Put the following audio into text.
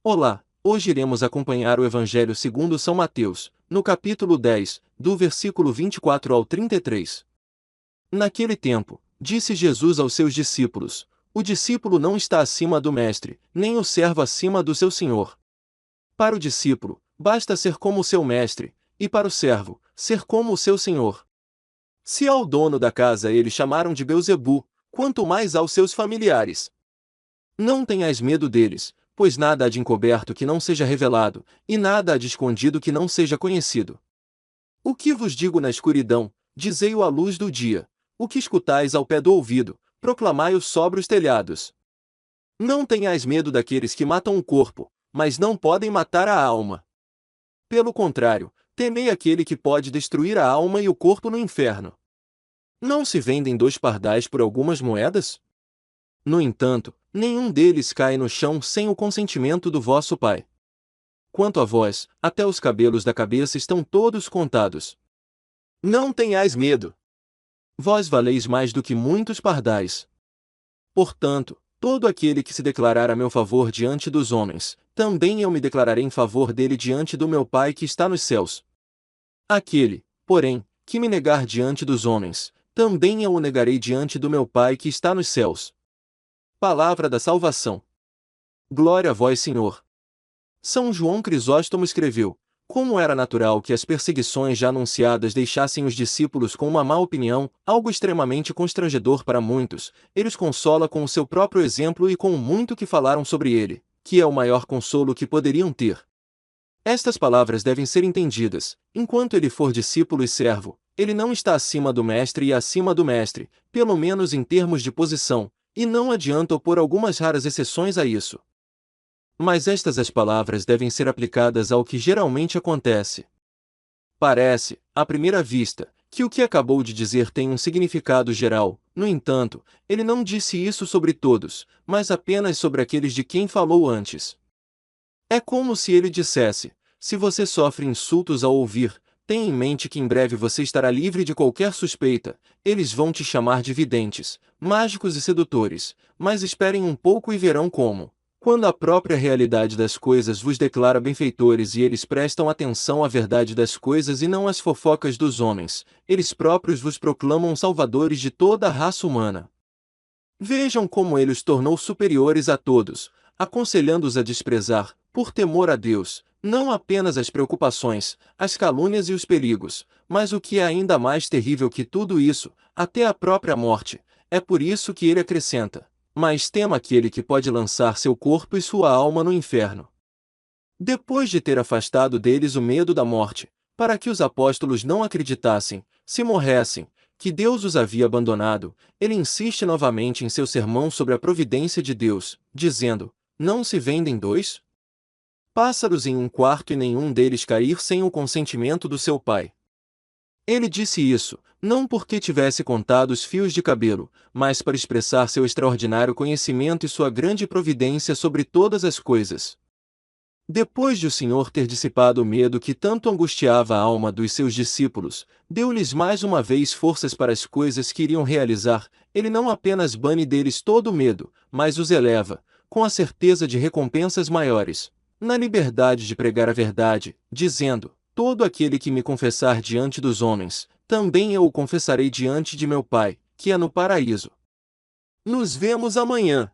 Olá, hoje iremos acompanhar o Evangelho segundo São Mateus, no capítulo 10, do versículo 24 ao 33. Naquele tempo, disse Jesus aos seus discípulos: O discípulo não está acima do mestre, nem o servo acima do seu senhor. Para o discípulo, basta ser como o seu mestre, e para o servo, ser como o seu senhor. Se ao dono da casa eles chamaram de Beelzebu, quanto mais aos seus familiares. Não tenhais medo deles, pois nada há de encoberto que não seja revelado, e nada há de escondido que não seja conhecido. O que vos digo na escuridão, dizei-o à luz do dia. O que escutais ao pé do ouvido, proclamai-o sobre os telhados. Não tenhais medo daqueles que matam o corpo, mas não podem matar a alma. Pelo contrário, temei aquele que pode destruir a alma e o corpo no inferno. Não se vendem 2 pardais por algumas moedas? No entanto, nenhum deles cai no chão sem o consentimento do vosso Pai. Quanto a vós, até os cabelos da cabeça estão todos contados. Não tenhais medo. Vós valeis mais do que muitos pardais. Portanto, todo aquele que se declarar a meu favor diante dos homens, também eu me declararei em favor dele diante do meu Pai que está nos céus. Aquele, porém, que me negar diante dos homens, também eu o negarei diante do meu Pai que está nos céus. Palavra da salvação. Glória a vós, Senhor. São João Crisóstomo escreveu: como era natural que as perseguições já anunciadas deixassem os discípulos com uma má opinião, algo extremamente constrangedor para muitos, ele os consola com o seu próprio exemplo e com o muito que falaram sobre ele, que é o maior consolo que poderiam ter. Estas palavras devem ser entendidas: enquanto ele for discípulo e servo, ele não está acima do mestre e acima do mestre, pelo menos em termos de posição, e não adianta opor algumas raras exceções a isso. Mas estas as palavras devem ser aplicadas ao que geralmente acontece. Parece, à primeira vista, que o que acabou de dizer tem um significado geral, no entanto, ele não disse isso sobre todos, mas apenas sobre aqueles de quem falou antes. É como se ele dissesse: se você sofre insultos ao ouvir, tenha em mente que em breve você estará livre de qualquer suspeita, eles vão te chamar de videntes, mágicos e sedutores, mas esperem um pouco e verão como. Quando a própria realidade das coisas vos declara benfeitores e eles prestam atenção à verdade das coisas e não às fofocas dos homens, eles próprios vos proclamam salvadores de toda a raça humana. Vejam como ele os tornou superiores a todos, aconselhando-os a desprezar, por temor a Deus, não apenas as preocupações, as calúnias e os perigos, mas o que é ainda mais terrível que tudo isso, até a própria morte. É por isso que ele acrescenta: mas tema aquele que pode lançar seu corpo e sua alma no inferno. Depois de ter afastado deles o medo da morte, para que os apóstolos não acreditassem, se morressem, que Deus os havia abandonado, ele insiste novamente em seu sermão sobre a providência de Deus, dizendo: não se vendem 2 pássaros em um quarto e nenhum deles cair sem o consentimento do seu pai. Ele disse isso, não porque tivesse contado os fios de cabelo, mas para expressar seu extraordinário conhecimento e sua grande providência sobre todas as coisas. Depois de o Senhor ter dissipado o medo que tanto angustiava a alma dos seus discípulos, deu-lhes mais uma vez forças para as coisas que iriam realizar. Ele não apenas bane deles todo o medo, mas os eleva, com a certeza de recompensas maiores, na liberdade de pregar a verdade, dizendo: todo aquele que me confessar diante dos homens, também eu o confessarei diante de meu Pai, que é no paraíso. Nos vemos amanhã.